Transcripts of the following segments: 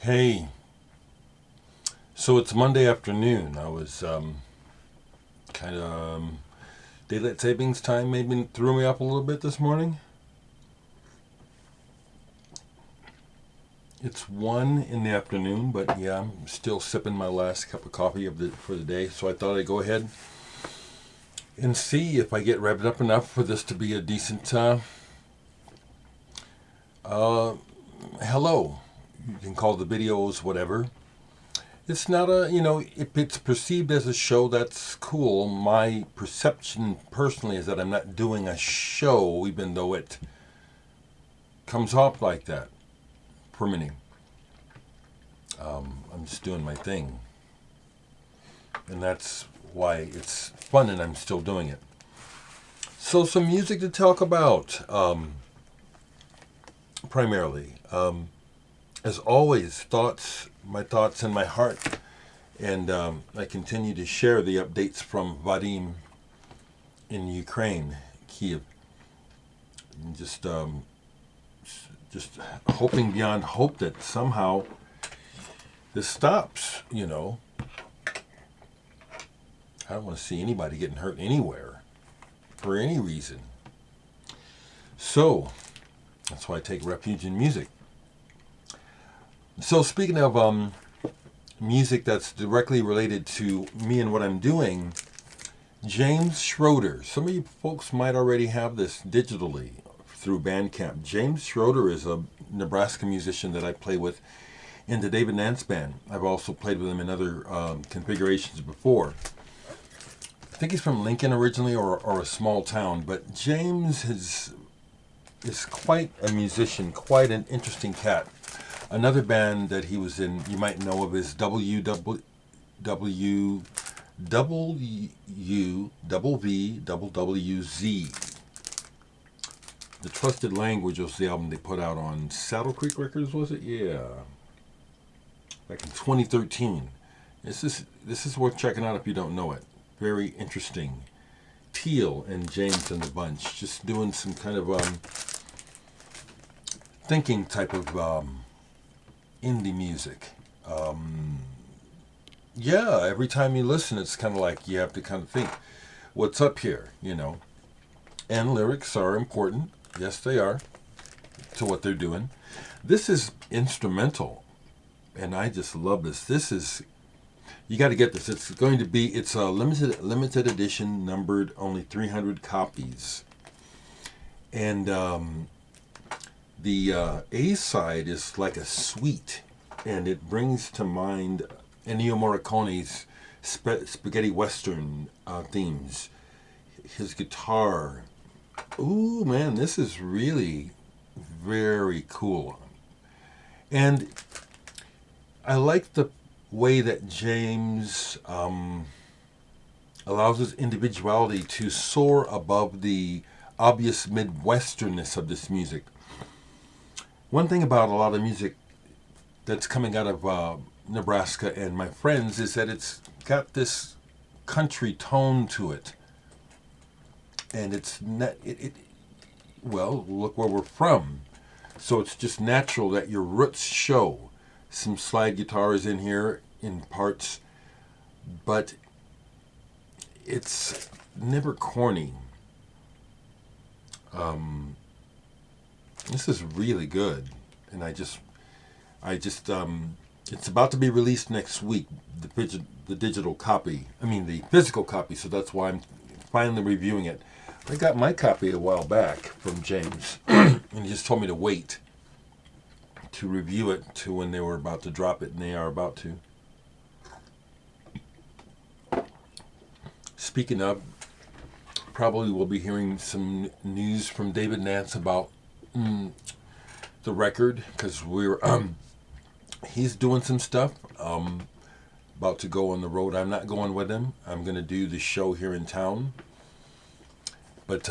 Hey, so it's Monday afternoon. I was kind of daylight savings time maybe threw me up a little bit this morning. It's 1 in the afternoon, but yeah, I'm still sipping my last cup of coffee for the day. So I thought I'd go ahead and see if I get revved up enough for this to be a decent uh, hello. You can call the videos whatever. It's not if it's perceived as a show, that's cool. My perception personally is that I'm not doing a show, even though it comes off like that for me. I'm just doing my thing. And that's why it's fun and I'm still doing it. So, some music to talk about, primarily. As always, my thoughts in my heart. And I continue to share the updates from Vadim in Ukraine, Kiev. And just hoping beyond hope that somehow this stops, I don't want to see anybody getting hurt anywhere for any reason. So, that's why I take refuge in music. So, speaking of music that's directly related to me and what I'm doing, James Schroeder. Some of you folks might already have this digitally through Bandcamp. James Schroeder is a Nebraska musician that I play with in the David Nance Band. I've also played with him in other configurations before. I think he's from Lincoln originally, or a small town, but James is quite a musician, quite an interesting cat. Another band that he was in, you might know of, is WVWWZ. The Trusted Language was the album they put out on Saddle Creek Records, was it? Yeah. Back in 2013. This is worth checking out if you don't know it. Very interesting. Teal and James and the bunch, just doing some kind of thinking type of indie music. Yeah, every time you listen, it's kind of like you have to kind of think, what's up here, And lyrics are important. Yes, they are, to what they're doing. This is instrumental, and I just love this. This is, you got to get this. It's a limited edition, numbered only 300 copies. And the A side is like a suite, and it brings to mind Ennio Morricone's spaghetti western themes. His guitar. Ooh, man, this is really very cool. And I like the way that James allows his individuality to soar above the obvious Midwesternness of this music. One thing about a lot of music that's coming out of Nebraska and my friends is that it's got this country tone to it. And it's not, well, look where we're from. So it's just natural that your roots show. Some slide guitars in here in parts, but it's never corny. This is really good, and it's about to be released next week. The digital copy, the physical copy. So that's why I'm finally reviewing it. I got my copy a while back from James, and he just told me to wait to review it to when they were about to drop it, and they are about to. Speaking of, probably we'll be hearing some news from David Nance about the record, because he's doing some stuff. About to go on the road. I'm not going with him. I'm going to do the show here in town. But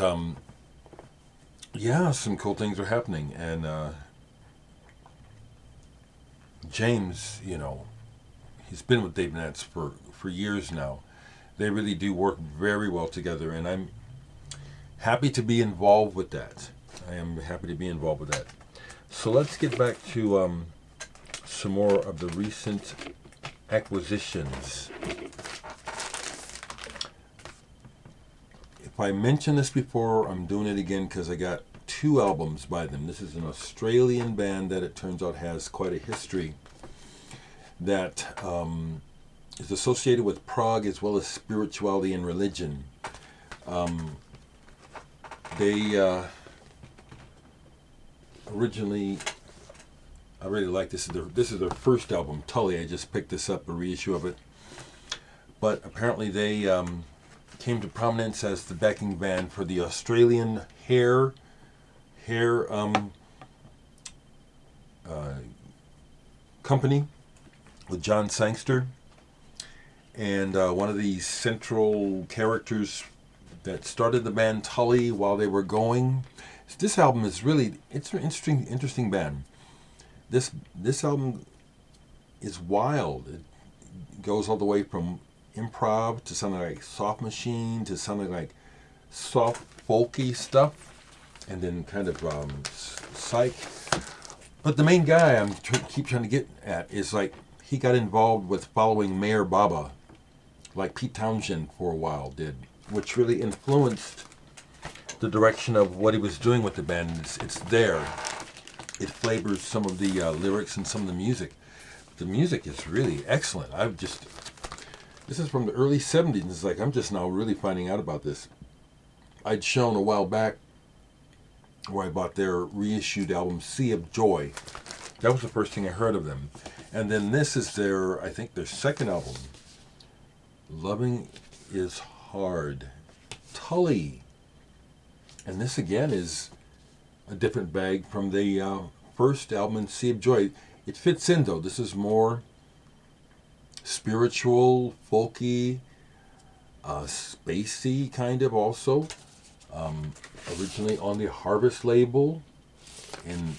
yeah, some cool things are happening, and James, he's been with Dave Nance for years now. They really do work very well together, and I'm happy to be involved with that. I am happy to be involved with that. So let's get back to some more of the recent acquisitions. If I mentioned this before, I'm doing it again because I got 2 albums by them. This is an Australian band that it turns out has quite a history that is associated with prog as well as spirituality and religion. They originally, I really like this. This is their first album, Tully. I just picked this up, a reissue of it. But apparently they came to prominence as the backing band for the Australian hair company with John Sangster. And one of the central characters that started the band Tully while they were going. This album is really, it's an interesting band. This album is wild. It goes all the way from improv to something like Soft Machine to something like soft folky stuff, and then kind of psych. But the main guy keep trying to get at is like he got involved with following Mayor Baba, like Pete Townshend for a while did, which really influenced the direction of what he was doing with the band. It's there. It flavors some of the lyrics and some of the music. The music is really excellent. This is from the early 70s. It's like I'm just now really finding out about this. I'd shown a while back where I bought their reissued album, Sea of Joy. That was the first thing I heard of them. And then this is I think their second album, Loving is Hard. Tully. And this again is a different bag from the first album, Sea of Joy. It fits in though. This is more spiritual, folky, spacey kind of also. Originally on the Harvest label in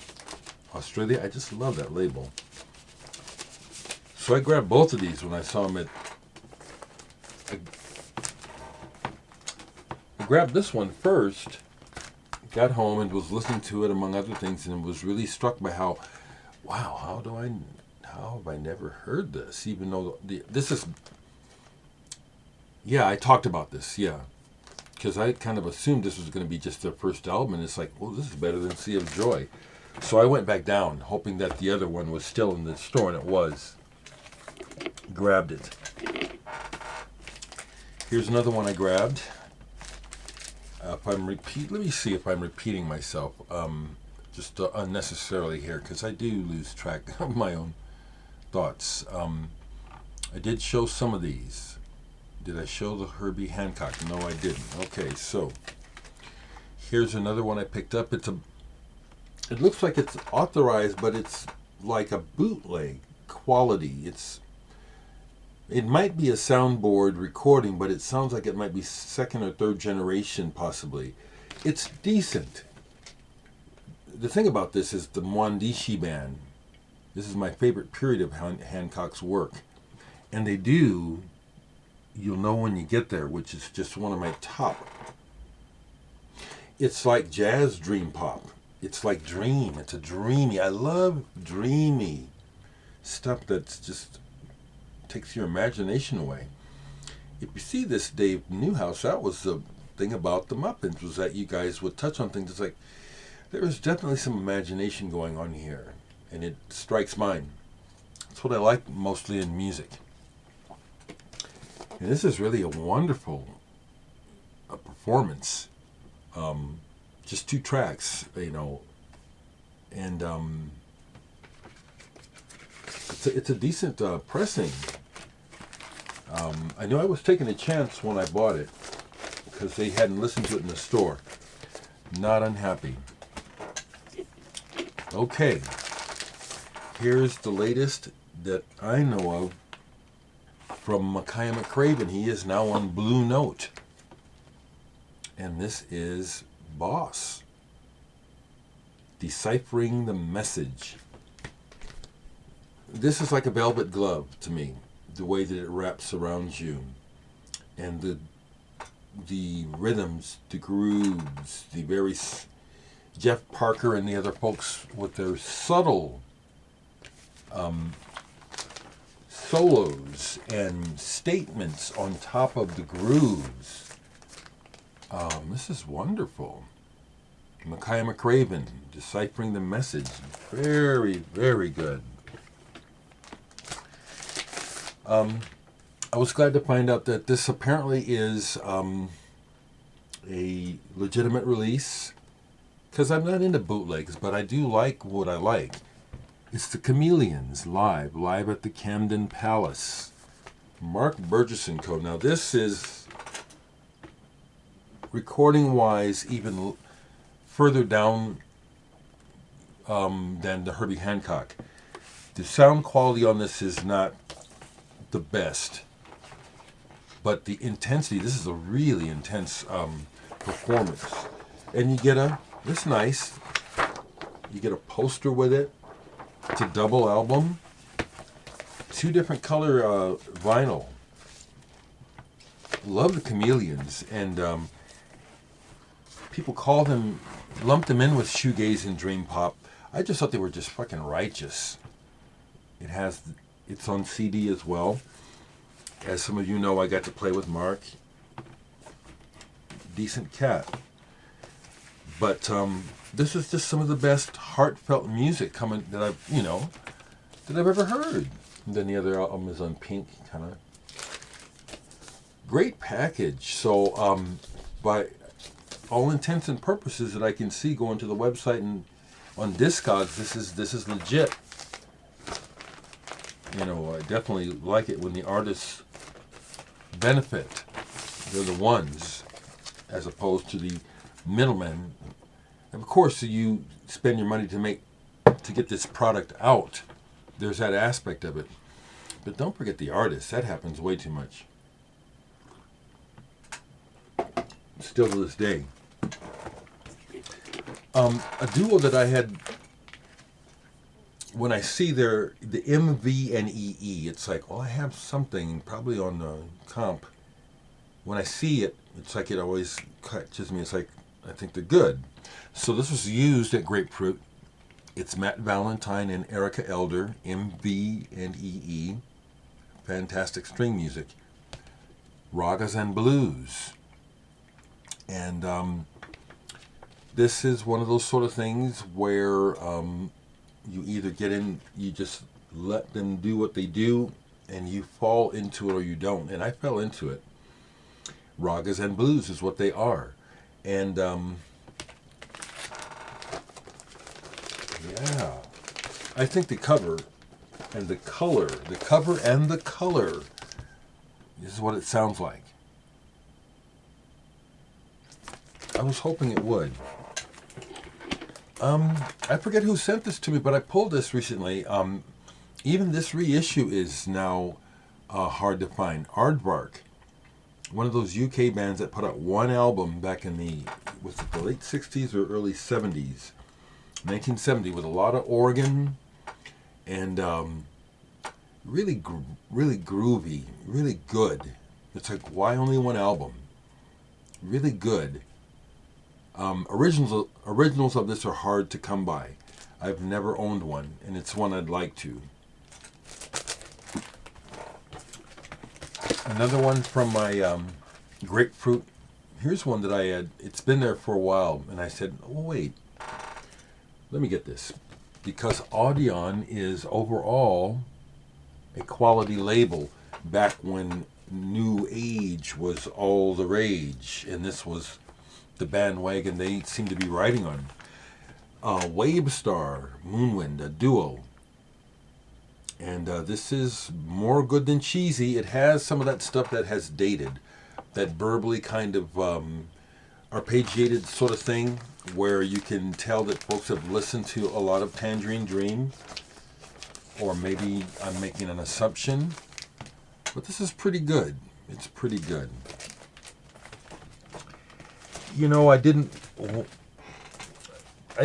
Australia. I just love that label. So I grabbed both of these when I saw them I grabbed this one first, got home and was listening to it among other things, and was really struck by how have I never heard this? Even though this is, I talked about this, because I kind of assumed this was going to be just their first album, and it's like, well, this is better than Sea of Joy. So I went back down, hoping that the other one was still in the store, and it was. Grabbed it. Here's another one I grabbed. Let me see if I'm repeating myself, just unnecessarily here, because I do lose track of my own thoughts. I did show some of these. Did I show the Herbie Hancock? No, I didn't. Okay, so here's another one I picked up. It looks like it's authorized, but it's like a bootleg quality. It might be a soundboard recording, but it sounds like it might be second or third generation, possibly. It's decent. The thing about this is the Mwandishi band. This is my favorite period of Hancock's work. And they do, you'll know when you get there, which is just one of my top. It's like jazz dream pop. It's like dream. It's a dreamy. I love dreamy stuff that's just takes your imagination away. If you see this Dave Newhouse, that was the thing about the Muppets, was that you guys would touch on things. It's like there is definitely some imagination going on here, and it strikes mine. That's what I like mostly in music. And this is really a wonderful performance. Just 2 tracks, and it's a decent pressing. I knew I was taking a chance when I bought it because they hadn't listened to it in the store. Not unhappy. Okay, here's the latest that I know of from Makaya McCraven. He is now on Blue Note. And this is Boss. Deciphering the Message. This is like a velvet glove to me, the way that it wraps around you. And the rhythms, the grooves, the very Jeff Parker and the other folks with their subtle solos and statements on top of the grooves. This is wonderful. Makaya McCraven, Deciphering the Message. Very, very good. I was glad to find out that this apparently is a legitimate release, because I'm not into bootlegs, but I do like what I like. It's the Chameleons live at the Camden Palace. Mark Burgess & Co. Now this is, recording-wise, even further down than the Herbie Hancock. The sound quality on this is not the best, but the intensity, this is a really intense performance. And you get it's nice, you get a poster with it. It's a double album, 2 different color vinyl. Love the Chameleons, and people lump them in with shoegaze and dream pop. I just thought they were just fucking righteous. It's on CD as well. As some of you know, I got to play with Mark. Decent cat. But this is just some of the best heartfelt music that I've ever heard. And then the other album is on pink, kind of. Great package. So by all intents and purposes that I can see going to the website and on Discogs, this is legit. I definitely like it when the artists benefit. They're the ones, as opposed to the middlemen. Of course, you spend your money to get this product out. There's that aspect of it. But don't forget the artists. That happens way too much. Still to this day. A duo that I had, when I see the MV and EE, it's like, I have something probably on the comp. When I see it, it's like it always catches me. It's like, I think they're good. So this was used at Grapefruit. It's Matt Valentine and Erika Elder, MV and EE. Fantastic string music. Ragas and Blues. And this is one of those sort of things where you either you just let them do what they do, and you fall into it or you don't. And I fell into it. Ragas and Blues is what they are. And yeah, I think the cover and the color, this is what it sounds like. I was hoping it would. I forget who sent this to me, but I pulled this recently. Even this reissue is now hard to find. Aardvark, one of those UK bands that put out one album back in the late 60s or early 70s, 1970, with a lot of organ and really groovy, really good. It's like, why only one album? Really good. Originals of this are hard to come by. I've never owned one, and it's one I'd like to. Another one from my Grapefruit. Here's one that I had. It's been there for a while, and I said, wait, let me get this. Because Audion is overall a quality label back when New Age was all the rage, and this was the bandwagon they seem to be riding on. Wavestar, Moonwind, a duo. And this is more good than cheesy. It has some of that stuff that has dated, that verbally kind of arpeggiated sort of thing, where you can tell that folks have listened to a lot of Tangerine Dream, or maybe I'm making an assumption, but this is pretty good. It's pretty good. I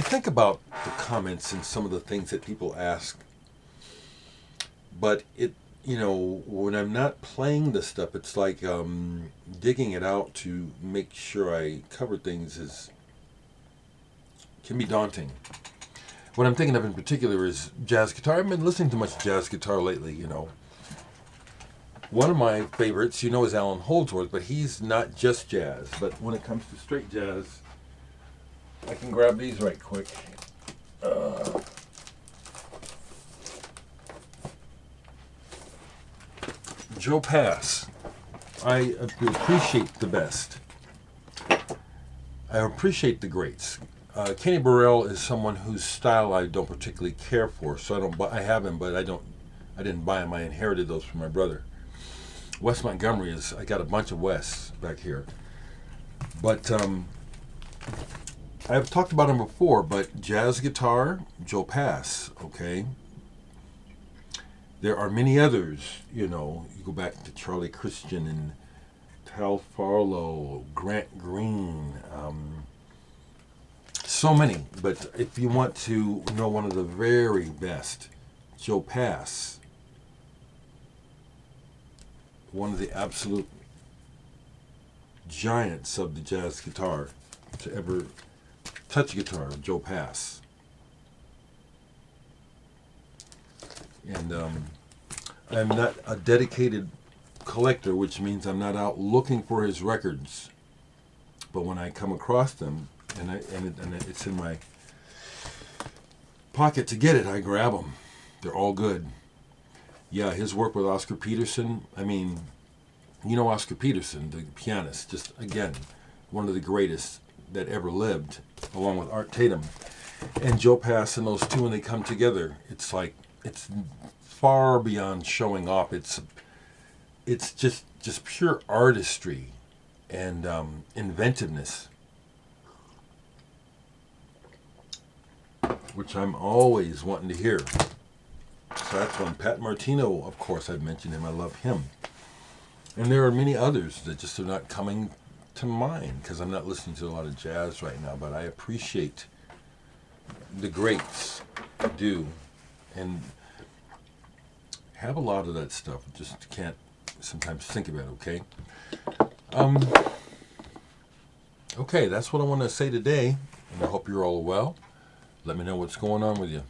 think about the comments and some of the things that people ask, but when I'm not playing the stuff, it's like digging it out to make sure I cover things can be daunting. what I'm thinking of in particular is jazz guitar. I've been listening to much jazz guitar lately, you know. One of my favorites, you know, is Alan Holdsworth, but he's not just jazz. But when it comes to straight jazz, I can grab these right quick. Joe Pass. I appreciate the best. I appreciate the greats. Kenny Burrell is someone whose style I don't particularly care for, so I don't. I have him, but I didn't buy him. I inherited those from my brother. Wes Montgomery is. I got a bunch of Wes back here, but I've talked about him before. But jazz guitar, Joe Pass. Okay. There are many others. You know, you go back to Charlie Christian and Tal Farlow, Grant Green. So many, but if you want to know one of the very best, Joe Pass, one of the absolute giants of the jazz guitar to ever touch guitar, Joe Pass. And I'm not a dedicated collector, which means I'm not out looking for his records, but when I come across them, and it's in my pocket to get it, I grab them. They're all good. Yeah, his work with Oscar Peterson. I mean, you know Oscar Peterson, the pianist. Just again, one of the greatest that ever lived, along with Art Tatum and Joe Pass. And those two, when they come together, it's like it's far beyond showing off. It's just pure artistry and inventiveness, which I'm always wanting to hear. So that's one. Pat Martino, of course, I've mentioned him. I love him. And there are many others that just are not coming to mind because I'm not listening to a lot of jazz right now, but I appreciate the greats. I do. And have a lot of that stuff. Just can't sometimes think about it, okay? Okay, that's what I want to say today. And I hope you're all well. Let me know what's going on with you.